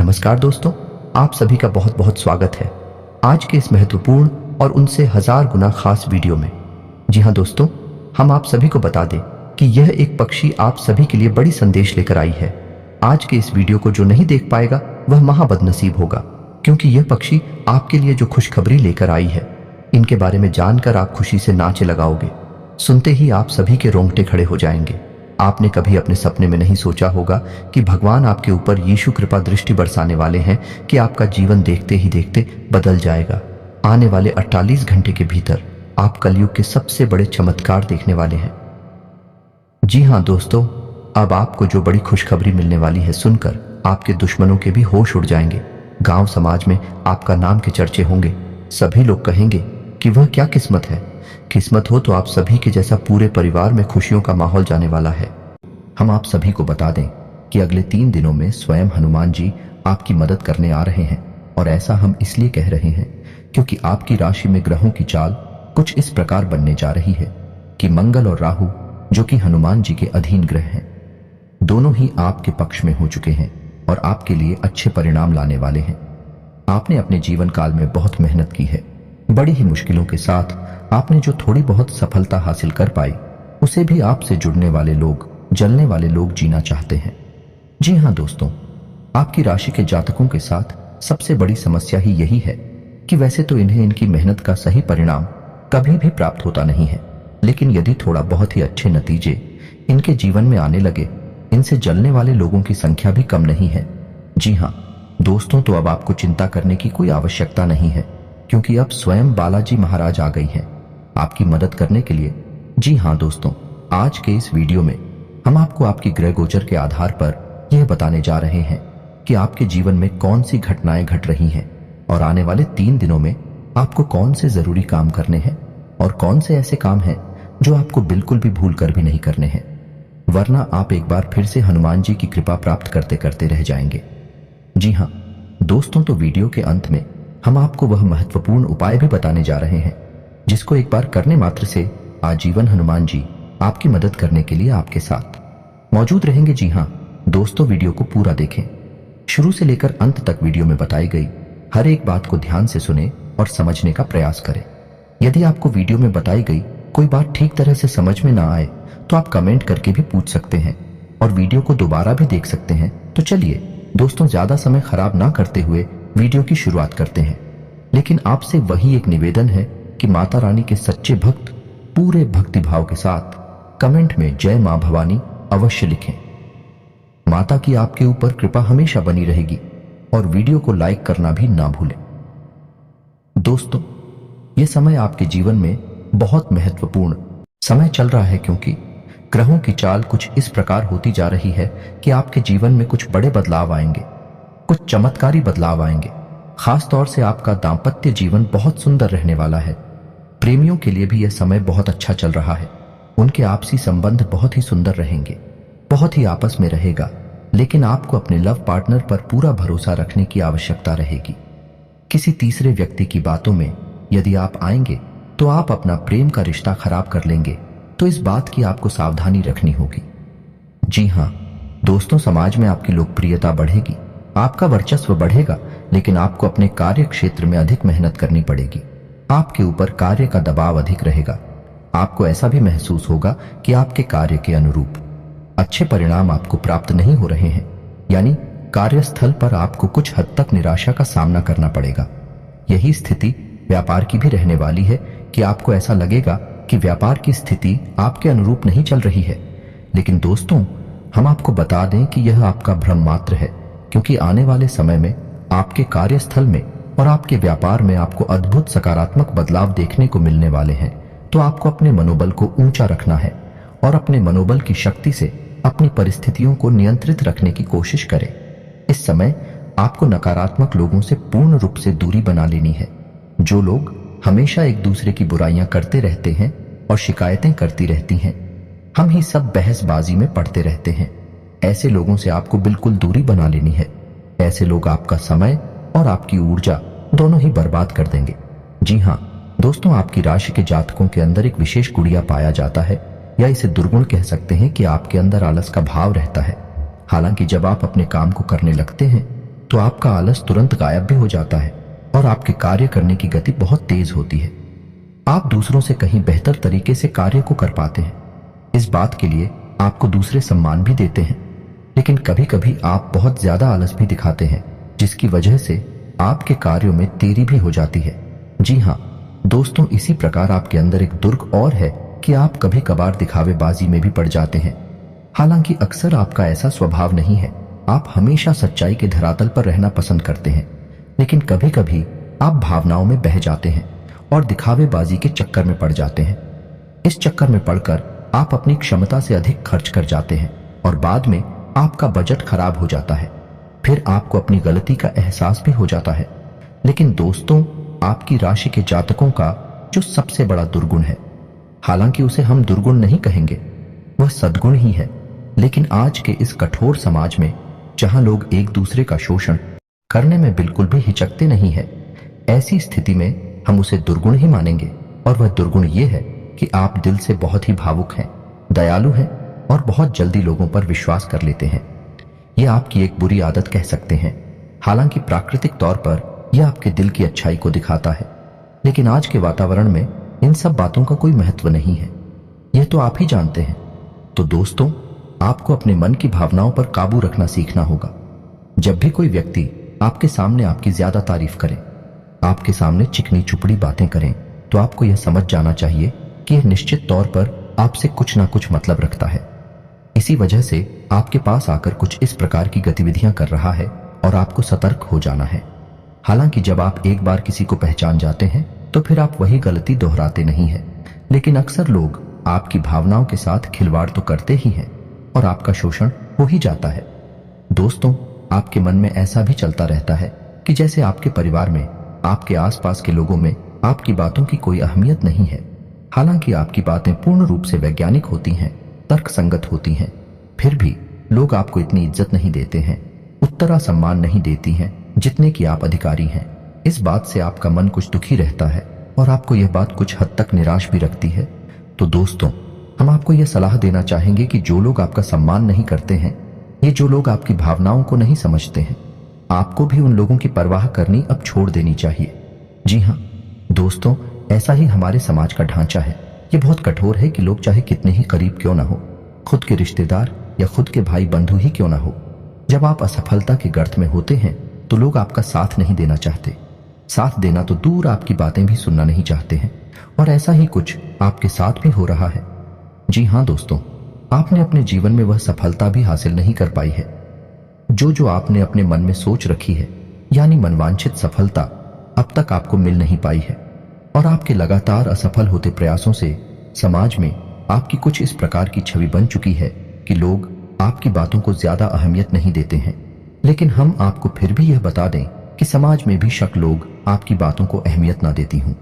नमस्कार दोस्तों, आप सभी का बहुत बहुत स्वागत है आज के इस महत्वपूर्ण और उनसे हजार गुना खास वीडियो में। जी हाँ दोस्तों, हम आप सभी को बता दें कि यह एक पक्षी आप सभी के लिए बड़ी संदेश लेकर आई है। आज के इस वीडियो को जो नहीं देख पाएगा वह महाबदनसीब होगा, क्योंकि यह पक्षी आपके लिए जो खुशखबरी लेकर आई है, इनके बारे में जानकर आप खुशी से नाचे लगाओगे। सुनते ही आप सभी के रोंगटे खड़े हो जाएंगे। आपने कभी अपने सपने में नहीं सोचा होगा कि भगवान आपके ऊपर यीशु कृपा दृष्टि बरसाने वाले हैं कि आपका जीवन देखते ही देखते बदल जाएगा। आने वाले 48 घंटे के भीतर आप कलयुग के सबसे बड़े चमत्कार देखने वाले हैं। जी हाँ दोस्तों, अब आपको जो बड़ी खुशखबरी मिलने वाली है सुनकर आपके दुश्मनों के भी होश उड़ जाएंगे। गांव समाज में आपका नाम के चर्चे होंगे। सभी लोग कहेंगे कि वह क्या किस्मत है। किस्मत हो तो आप सभी के जैसा पूरे परिवार में खुशियों का माहौल जाने वाला है। हम आप सभी को बता दें कि अगले 3 दिनों में स्वयं हनुमान जी आपकी मदद करने आ रहे हैं, और ऐसा हम इसलिए कह रहे हैं क्योंकि आपकी राशि में ग्रहों की चाल कुछ इस प्रकार बनने जा रही है कि मंगल और राहु, जो कि हनुमान जी के अधीन ग्रह हैं, दोनों ही आपके पक्ष में हो चुके हैं और आपके लिए अच्छे परिणाम लाने वाले हैं। आपने अपने जीवन काल में बहुत मेहनत की है। बड़ी ही मुश्किलों के साथ आपने जो थोड़ी बहुत सफलता हासिल कर पाई, उसे भी आपसे जुड़ने वाले लोग, जलने वाले लोग जीना चाहते हैं। जी हाँ दोस्तों, आपकी राशि के जातकों के साथ सबसे बड़ी समस्या ही यही है कि वैसे तो इन्हें इनकी मेहनत का सही परिणाम कभी भी प्राप्त होता नहीं है, लेकिन यदि थोड़ा बहुत ही अच्छे नतीजे इनके जीवन में आने लगे, इनसे जलने वाले लोगों की संख्या भी कम नहीं है। जी हाँ दोस्तों, तो अब आपको चिंता करने की कोई आवश्यकता नहीं है, क्योंकि अब स्वयं बालाजी महाराज आ गई हैं आपकी मदद करने के लिए। जी हाँ दोस्तों, आज के इस वीडियो में हम आपको आपकी ग्रह गोचर के आधार पर यह बताने जा रहे हैं कि आपके जीवन में कौन सी घटनाएं घट रही हैं और आने वाले 3 दिनों में आपको कौन से जरूरी काम करने हैं और कौन से ऐसे काम हैं जो आपको बिल्कुल भी भूल कर भी नहीं करने हैं, वरना आप एक बार फिर से हनुमान जी की कृपा प्राप्त करते करते रह जाएंगे। जी हाँ दोस्तों, तो वीडियो के अंत में हम आपको वह महत्वपूर्ण उपाय भी बताने जा रहे हैं जिसको एक बार करने मात्र से आजीवन हनुमान जी आपकी मदद करने के लिए आपके साथ मौजूद रहेंगे। जी हाँ दोस्तों, वीडियो को पूरा देखें। शुरू से लेकर अंत तक वीडियो में बताई गई हर एक बात को ध्यान से सुने और समझने का प्रयास करें। यदि आपको वीडियो में बताई गई कोई बात ठीक तरह से समझ में ना आए तो आप कमेंट करके भी पूछ सकते हैं और वीडियो को दोबारा भी देख सकते हैं। तो चलिए दोस्तों, ज्यादा समय खराब ना करते हुए वीडियो की शुरुआत करते हैं। लेकिन आपसे वही एक निवेदन है कि माता रानी के सच्चे भक्त पूरे भक्ति भाव के साथ कमेंट में जय मां भवानी अवश्य लिखें। माता की आपके ऊपर कृपा हमेशा बनी रहेगी और वीडियो को लाइक करना भी ना भूलें। दोस्तों, यह समय आपके जीवन में बहुत महत्वपूर्ण समय चल रहा है, क्योंकि ग्रहों की चाल कुछ इस प्रकार होती जा रही है कि आपके जीवन में कुछ बड़े बदलाव आएंगे, कुछ चमत्कारी बदलाव आएंगे। खास तौर से आपका दांपत्य जीवन बहुत सुंदर रहने वाला है। प्रेमियों के लिए भी यह समय बहुत अच्छा चल रहा है। उनके आपसी संबंध बहुत ही सुंदर रहेंगे, बहुत ही आपस में रहेगा, लेकिन आपको अपने लव पार्टनर पर पूरा भरोसा रखने की आवश्यकता रहेगी। किसी तीसरे व्यक्ति की बातों में यदि आप आएंगे तो आप अपना प्रेम का रिश्ता खराब कर लेंगे, तो इस बात की आपको सावधानी रखनी होगी। जी हाँ दोस्तों, समाज में आपकी लोकप्रियता बढ़ेगी, आपका वर्चस्व बढ़ेगा, लेकिन आपको अपने कार्य क्षेत्र में अधिक मेहनत करनी पड़ेगी। आपके ऊपर कार्य का दबाव अधिक रहेगा। आपको ऐसा भी महसूस होगा कि आपके कार्य के अनुरूप अच्छे परिणाम आपको प्राप्त नहीं हो रहे हैं, यानी कार्यस्थल पर आपको कुछ हद तक निराशा का सामना करना पड़ेगा। यही स्थिति व्यापार की भी रहने वाली है कि आपको ऐसा लगेगा कि व्यापार की स्थिति आपके अनुरूप नहीं चल रही है। लेकिन दोस्तों, हम आपको बता दें कि यह आपका भ्रम मात्र है, क्योंकि आने वाले समय में आपके कार्यस्थल में और आपके व्यापार में आपको अद्भुत सकारात्मक बदलाव देखने को मिलने वाले हैं। तो आपको अपने मनोबल को ऊंचा रखना है और अपने मनोबल की शक्ति से अपनी परिस्थितियों को नियंत्रित रखने की कोशिश करें। इस समय आपको नकारात्मक लोगों से पूर्ण रूप से दूरी बना लेनी है। जो लोग हमेशा एक दूसरे की बुराइयां करते रहते हैं और शिकायतें करती रहती हैं, हम ही सब बहसबाजी में पड़ते रहते हैं, ऐसे लोगों से आपको बिल्कुल दूरी बना लेनी है। ऐसे लोग आपका समय और आपकी ऊर्जा दोनों ही बर्बाद कर देंगे। जी हाँ दोस्तों, आपकी राशि के जातकों के अंदर एक विशेष गुड़िया पाया जाता है, या इसे दुर्गुण कह सकते हैं कि आपके अंदर आलस का भाव रहता है। हालांकि जब आप अपने काम को करने लगते हैं तो आपका आलस तुरंत गायब भी हो जाता है और आपके कार्य करने की गति बहुत तेज होती है। आप दूसरों से कहीं बेहतर तरीके से कार्य को कर पाते हैं। इस बात के लिए आपको दूसरे सम्मान भी देते हैं। लेकिन कभी कभी आप बहुत ज्यादा आलस भी दिखाते हैं, जिसकी वजह से आपके कार्यों में देरी भी हो जाती है। जी हाँ दोस्तों, इसी प्रकार आपके अंदर एक दुर्ग और है कि आप कभी कभार दिखावेबाजी में भी पड़ जाते हैं। हालांकि अक्सर आपका ऐसा स्वभाव नहीं है। आप हमेशा सच्चाई के धरातल पर रहना पसंद करते हैं, लेकिन कभी कभी आप भावनाओं में बह जाते हैं और दिखावेबाजी के चक्कर में पड़ जाते हैं। इस चक्कर में पड़कर आप अपनी क्षमता से अधिक खर्च कर जाते हैं और बाद में आपका बजट खराब हो जाता है। फिर आपको अपनी गलती का एहसास भी हो जाता है। लेकिन दोस्तों, आपकी राशि के जातकों का जो सबसे बड़ा दुर्गुण है, हालांकि उसे हम दुर्गुण नहीं कहेंगे, वह सद्गुण ही है। लेकिन आज के इस कठोर समाज में, जहां लोग एक दूसरे का शोषण करने में बिल्कुल भी हिचकते नहीं है, ऐसी स्थिति में हम उसे दुर्गुण ही मानेंगे। और वह दुर्गुण ये है कि आप दिल से बहुत ही भावुक हैं, दयालु हैं और बहुत जल्दी लोगों पर विश्वास कर लेते हैं। यह आपकी एक बुरी आदत कह सकते हैं। हालांकि प्राकृतिक तौर पर यह आपके दिल की अच्छाई को दिखाता है, लेकिन आज के वातावरण में इन सब बातों का कोई महत्व नहीं है। यह तो आप ही जानते हैं। तो दोस्तों, आपको अपने मन की भावनाओं पर काबू रखना सीखना होगा। जब भी कोई व्यक्ति आपके सामने आपकी ज्यादा तारीफ करे, आपके सामने चिकनी चुपड़ी बातें करें, तो आपको यह समझ जाना चाहिए कि यह निश्चित तौर पर आपसे कुछ ना कुछ मतलब रखता है। इसी वजह से आपके पास आकर कुछ इस प्रकार की गतिविधियां कर रहा है और आपको सतर्क हो जाना है। हालांकि जब आप एक बार किसी को पहचान जाते हैं तो फिर आप वही गलती दोहराते नहीं हैं। लेकिन अक्सर लोग आपकी भावनाओं के साथ खिलवाड़ तो करते ही हैं और आपका शोषण हो ही जाता है। दोस्तों, आपके मन में ऐसा भी चलता रहता है कि जैसे आपके परिवार में, आपके आसपास के लोगों में आपकी बातों की कोई अहमियत नहीं है। हालांकि आपकी बातें पूर्ण रूप से वैज्ञानिक होती हैं, तर्कसंगत होती हैं, फिर भी लोग आपको इतनी इज्जत नहीं देते हैं, उतना सम्मान नहीं देती हैं जितने कि आप अधिकारी हैं। इस बात से आपका मन कुछ दुखी रहता है और आपको यह बात कुछ हद तक निराश भी रखती है। तो दोस्तों, हम आपको यह सलाह देना चाहेंगे कि जो लोग आपका सम्मान नहीं करते हैं, ये जो लोग आपकी भावनाओं को नहीं समझते हैं, आपको भी उन लोगों की परवाह करनी अब छोड़ देनी चाहिए। जी हाँ दोस्तों, ऐसा ही हमारे समाज का ढांचा है। ये बहुत कठोर है कि लोग चाहे कितने ही करीब क्यों ना हो, खुद के रिश्तेदार या खुद के भाई बंधु ही क्यों ना हो, जब आप असफलता के गर्त में होते हैं तो लोग आपका साथ नहीं देना चाहते। साथ देना तो दूर, आपकी बातें भी सुनना नहीं चाहते हैं। और ऐसा ही कुछ आपके साथ भी हो रहा है। जी हाँ दोस्तों, आपने अपने जीवन में वह सफलता भी हासिल नहीं कर पाई है जो आपने अपने मन में सोच रखी है, यानी मनवांछित सफलता अब तक आपको मिल नहीं पाई है। और आपके लगातार असफल होते प्रयासों से समाज में आपकी कुछ इस प्रकार की छवि बन चुकी है कि लोग आपकी बातों को ज्यादा अहमियत नहीं देते हैं। लेकिन हम आपको फिर भी यह बता दें कि समाज में भी शक लोग आपकी बातों को अहमियत ना देती हूं,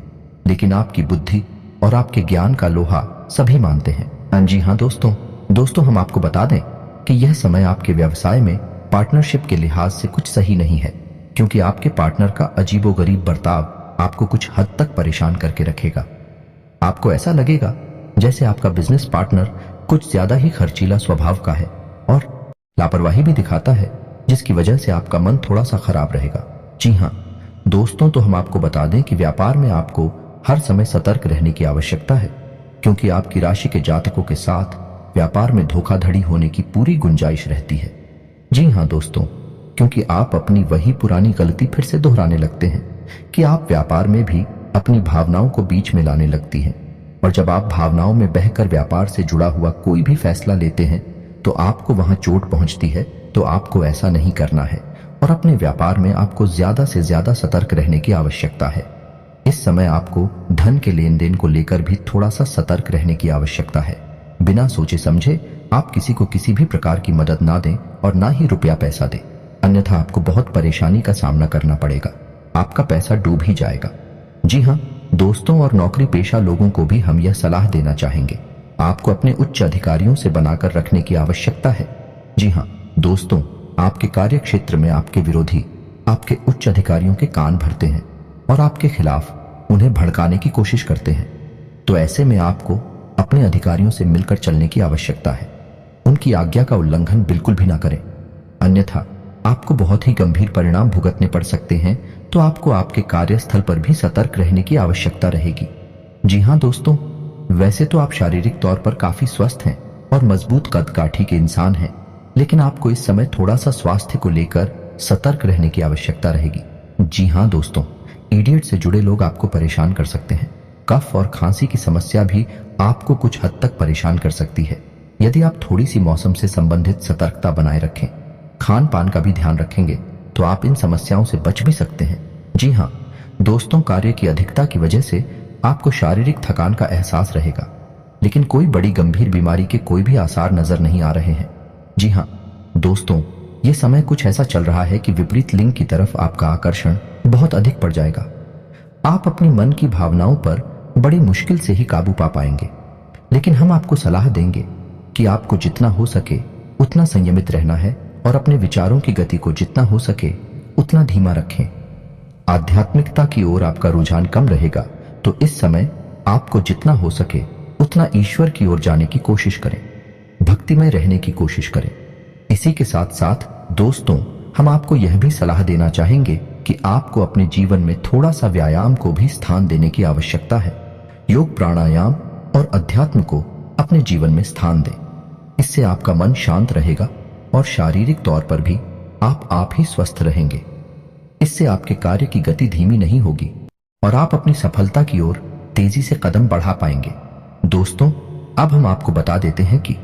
लेकिन आपकी बुद्धि और आपके ज्ञान का लोहा सभी मानते हैं। जी हाँ दोस्तों, हम आपको बता दें कि यह समय आपके व्यवसाय में पार्टनरशिप के लिहाज से कुछ सही नहीं है, क्योंकि आपके पार्टनर का अजीबोगरीब बर्ताव आपको कुछ हद तक परेशान करके रखेगा। आपको ऐसा लगेगा जैसे आपका बिजनेस पार्टनर कुछ ज्यादा ही खर्चीला स्वभाव का है और लापरवाही भी दिखाता है, जिसकी वजह से आपका मन थोड़ा सा खराब रहेगा। जी हाँ दोस्तों, तो हम आपको बता दें कि व्यापार में आपको हर समय सतर्क रहने की आवश्यकता है, क्योंकि आपकी राशि के जातकों के साथ व्यापार में धोखाधड़ी होने की पूरी गुंजाइश रहती है। जी हाँ दोस्तों, क्योंकि आप अपनी वही पुरानी गलती फिर से दोहराने लगते हैं कि आप व्यापार में भी अपनी भावनाओं को बीच में लाने लगती हैं। और जब आप भावनाओं में बहकर व्यापार से जुड़ा हुआ कोई भी फैसला लेते हैं तो आपको वहां चोट पहुंचती है। तो आपको ऐसा नहीं करना है और अपने व्यापार में आपको ज्यादा से ज्यादा सतर्क रहने की आवश्यकता है। इस समय आपको धन के लेन देन को लेकर भी थोड़ा सा सतर्क रहने की आवश्यकता है। बिना सोचे समझे आप किसी को किसी भी प्रकार की मदद ना दें और ना ही रुपया पैसा दें, अन्यथा आपको बहुत परेशानी का सामना करना पड़ेगा। आपका पैसा डूब ही जाएगा। जी हाँ दोस्तों, और नौकरी पेशा लोगों को भी हम यह सलाह देना चाहेंगे, आपको अपने उच्च अधिकारियों से बनाकर रखने की आवश्यकता है। जी हाँ दोस्तों, आपके कार्य क्षेत्र में आपके विरोधी आपके उच्च अधिकारियों के कान भरते हैं और आपके खिलाफ उन्हें भड़काने की कोशिश करते हैं। तो ऐसे में आपको अपने अधिकारियों से मिलकर चलने की आवश्यकता है। उनकी आज्ञा का उल्लंघन बिल्कुल भी ना करें, अन्यथा आपको बहुत ही गंभीर परिणाम भुगतने पड़ सकते हैं, तो आपको आपके कार्यस्थल पर भी सतर्क रहने की आवश्यकता रहेगी। जी हाँ दोस्तों, वैसे तो आप शारीरिक तौर पर काफी स्वस्थ हैं और मजबूत कदकाठी के इंसान हैं, लेकिन आपको इस समय थोड़ा सा स्वास्थ्य को लेकर सतर्क रहने की आवश्यकता रहेगी। जी हाँ दोस्तों, इडियट से जुड़े लोग आपको परेशान कर सकते हैं। कफ और खांसी की समस्या भी आपको कुछ हद तक परेशान कर सकती है। यदि आप थोड़ी सी मौसम से संबंधित सतर्कता बनाए रखें, खान पान का भी ध्यान रखेंगे, तो आप इन समस्याओं से बच भी सकते हैं। जी हाँ दोस्तों, कार्य की अधिकता की वजह से आपको शारीरिक थकान का एहसास रहेगा, लेकिन कोई बड़ी गंभीर बीमारी के कोई भी आसार नजर नहीं आ रहे हैं। जी हाँ दोस्तों, ये समय कुछ ऐसा चल रहा है कि विपरीत लिंग की तरफ आपका आकर्षण बहुत अधिक पड़ जाएगा। आप अपनी मन की भावनाओं पर बड़ी मुश्किल से ही काबू पा पाएंगे, लेकिन हम आपको सलाह देंगे कि आपको जितना हो सके उतना संयमित रहना है और अपने विचारों की गति को जितना हो सके उतना धीमा रखें। आध्यात्मिकता की ओर आपका रुझान कम रहेगा, तो इस समय आपको जितना हो सके उतना ईश्वर की ओर जाने की कोशिश करें, भक्तिमय रहने की कोशिश करें। इसी के साथ साथ दोस्तों, हम आपको यह भी सलाह देना चाहेंगे कि आपको अपने जीवन में थोड़ा सा व्यायाम को भी स्थान देने की आवश्यकता है। योग, प्राणायाम और अध्यात्म को अपने जीवन में स्थान दें। इससे आपका मन शांत रहेगा और शारीरिक तौर पर भी आप ही स्वस्थ रहेंगे। इससे आपके कार्य की गति धीमी नहीं होगी और आप अपनी सफलता की ओर तेजी से कदम बढ़ा पाएंगे। दोस्तों, अब हम आपको बता देते हैं कि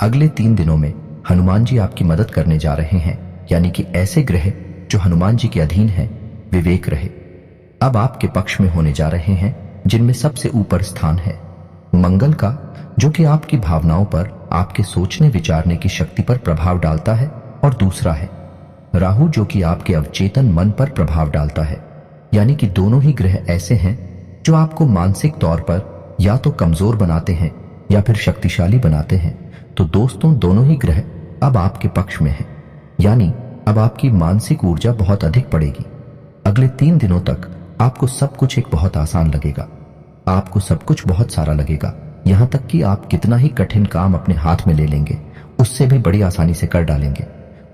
अगले 3 दिनों में हनुमान जी आपकी मदद करने जा रहे हैं, यानी कि ऐसे ग्रह जो हनुमान जी के अधीन हैं, विवेक रहे अब आपके पक्ष में होने जा रहे हैं, जिनमें सबसे ऊपर स्थान है मंगल का, जो कि आपकी भावनाओं पर, आपके सोचने विचारने की शक्ति पर प्रभाव डालता है, और दूसरा है राहु, जो कि आपके अवचेतन मन पर प्रभाव डालता है। यानी कि दोनों ही ग्रह ऐसे हैं जो आपको मानसिक तौर पर या तो कमजोर बनाते हैं या फिर शक्तिशाली बनाते हैं। तो दोस्तों, दोनों ही ग्रह अब आपके पक्ष में हैं, यानी अब आपकी मानसिक ऊर्जा बहुत अधिक बढ़ेगी। अगले 3 दिनों तक आपको सब कुछ एक बहुत आसान लगेगा, आपको सब कुछ बहुत सारा लगेगा, यहां तक कि आप कितना ही कठिन काम अपने हाथ में ले लेंगे, उससे भी बड़ी आसानी से कर डालेंगे।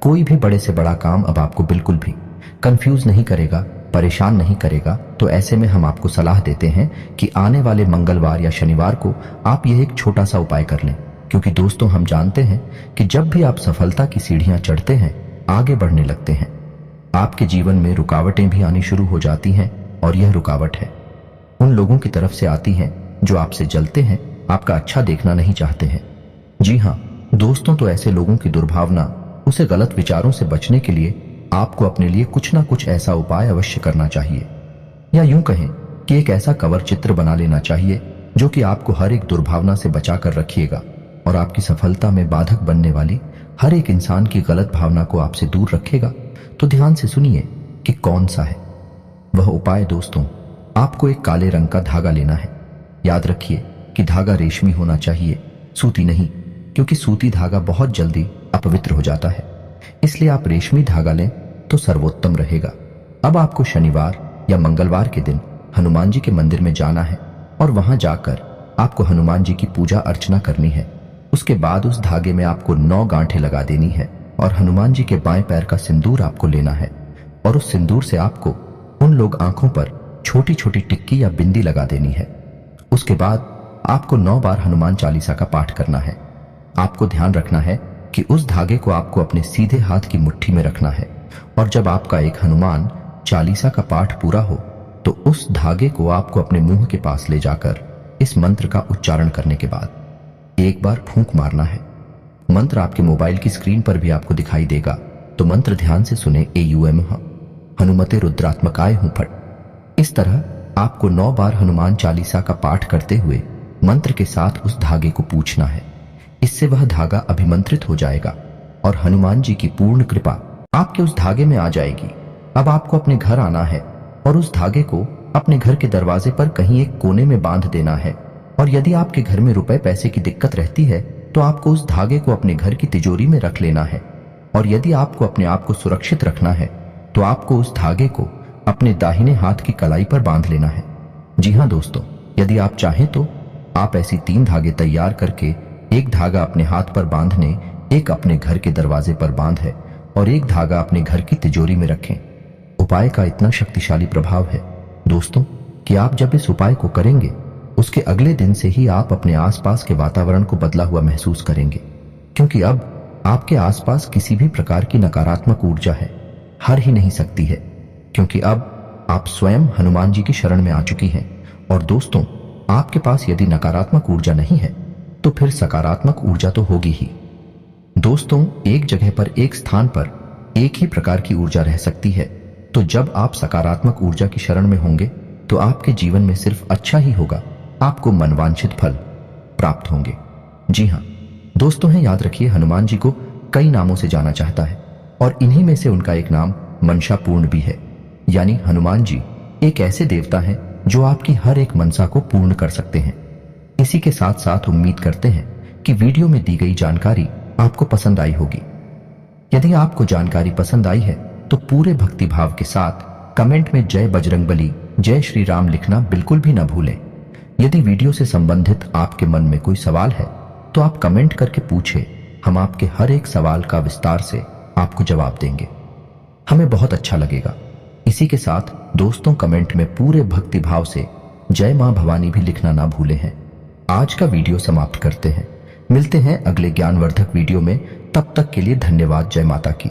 कोई भी बड़े से बड़ा काम अब आपको बिल्कुल भी कंफ्यूज नहीं करेगा, परेशान नहीं करेगा। तो ऐसे में हम आपको सलाह देते हैं कि आने वाले मंगलवार या शनिवार को आप यह एक छोटा सा उपाय कर लें, क्योंकि दोस्तों, हम जानते हैं कि जब भी आप सफलता की सीढ़ियां चढ़ते हैं, आगे बढ़ने लगते हैं, आपके जीवन में रुकावटें भी आनी शुरू हो जाती हैं, और यह रुकावट है उन लोगों की तरफ से आती है जो आपसे जलते हैं, आपका अच्छा देखना नहीं चाहते हैं। जी हाँ दोस्तों, तो ऐसे लोगों की दुर्भावना, उसे गलत विचारों से बचने के लिए आपको अपने लिए कुछ ना कुछ ऐसा उपाय अवश्य करना चाहिए, या यूं कहें कि एक ऐसा कवर चित्र बना लेना चाहिए जो कि आपको हर एक दुर्भावना से बचा कर रखिएगा और आपकी सफलता में बाधक बनने वाली हर एक इंसान की गलत भावना को आपसे दूर रखेगा। तो ध्यान से सुनिए कि कौन सा है वह उपाय। दोस्तों, आपको एक काले रंग का धागा लेना है। याद रखिए कि धागा रेशमी होना चाहिए, सूती नहीं, क्योंकि सूती धागा बहुत जल्दी अपवित्र हो जाता है। इसलिए आप रेशमी धागा लें तो सर्वोत्तम रहेगा। अब आपको शनिवार या मंगलवार के दिन हनुमान जी के मंदिर में जाना है और वहां जाकर आपको हनुमान जी की पूजा अर्चना करनी है। उसके बाद उस धागे में आपको 9 गांठें लगा देनी है और हनुमान जी के बाएं पैर का सिंदूर आपको लेना है, और उस सिंदूर से आपको उन लोग आंखों पर छोटी छोटी टिक्की या बिंदी लगा देनी है। उसके बाद आपको 9 बार हनुमान चालीसा का पाठ करना है। आपको ध्यान रखना है कि उस धागे को आपको अपने सीधे हाथ की मुट्ठी में रखना है, और जब आपका एक हनुमान चालीसा का पाठ पूरा हो तो उस धागे को आपको अपने मुंह के पास ले जाकर इस मंत्र का उच्चारण करने के बाद एक बार फूंक मारना है। मंत्र आपके मोबाइल की स्क्रीन पर भी आपको दिखाई देगा, तो मंत्र ध्यान से सुने। एयूएम हनुमते रुद्रात्मकाय हूं फट। इस तरह आपको 9 बार हनुमान चालीसा का पाठ करते हुए मंत्र के साथ उस धागे को पूछना है। इससे वह धागा अभिमंत्रित हो जाएगा और हनुमान जी की पूर्ण कृपा आपके उस धागे में आ जाएगी। अब आपको अपने घर आना है और उस धागे को अपने घर के दरवाजे पर कहीं एक कोने में बांध देना है। और यदि आपके घर में रुपए पैसे की दिक्कत रहती है तो आपको उस धागे को अपने घर की तिजोरी में रख लेना है। और यदि आपको अपने आप को सुरक्षित रखना है तो आपको उस धागे को अपने दाहिने हाथ की कलाई पर बांध लेना है। जी हाँ दोस्तों, यदि आप चाहें तो आप ऐसी 3 धागे तैयार करके एक धागा अपने हाथ पर बांधने, एक अपने घर के दरवाजे पर बांधे और एक धागा अपने घर की तिजोरी में रखें। उपाय का इतना शक्तिशाली प्रभाव है दोस्तों कि आप जब इस उपाय को करेंगे उसके अगले दिन से ही आप अपने आसपास के वातावरण को बदला हुआ महसूस करेंगे, क्योंकि अब आपके आसपास किसी भी प्रकार की नकारात्मक ऊर्जा है हर ही नहीं सकती है, क्योंकि अब आप स्वयं हनुमान जी की शरण में आ चुकी हैं। और दोस्तों, आपके पास यदि नकारात्मक ऊर्जा नहीं है तो फिर सकारात्मक ऊर्जा तो होगी ही। दोस्तों, एक जगह पर, एक स्थान पर एक ही प्रकार की ऊर्जा रह सकती है, तो जब आप सकारात्मक ऊर्जा की शरण में होंगे तो आपके जीवन में सिर्फ अच्छा ही होगा, आपको मनवांछित फल प्राप्त होंगे। जी हाँ दोस्तों, याद रखिए, हनुमान जी को कई नामों से जाना चाहता है और इन्हीं में से उनका एक नाम मनसापूर्ण भी है, यानी हनुमान जी एक ऐसे देवता हैं जो आपकी हर एक मनसा को पूर्ण कर सकते हैं। इसी के साथ साथ उम्मीद करते हैं कि वीडियो में दी गई जानकारी आपको पसंद आई होगी। यदि आपको जानकारी पसंद आई है तो पूरे भक्ति भाव के साथ कमेंट में जय बजरंगबली, जय श्री राम लिखना बिल्कुल भी न भूलें। यदि वीडियो से संबंधित आपके मन में कोई सवाल है तो आप कमेंट करके पूछें, हम आपके हर एक सवाल का विस्तार से आपको जवाब देंगे, हमें बहुत अच्छा लगेगा। इसी के साथ दोस्तों, कमेंट में पूरे भक्ति भाव से जय मां भवानी भी लिखना ना भूलें हैं। आज का वीडियो समाप्त करते हैं, मिलते हैं अगले ज्ञानवर्धक वीडियो में, तब तक के लिए धन्यवाद। जय माता की।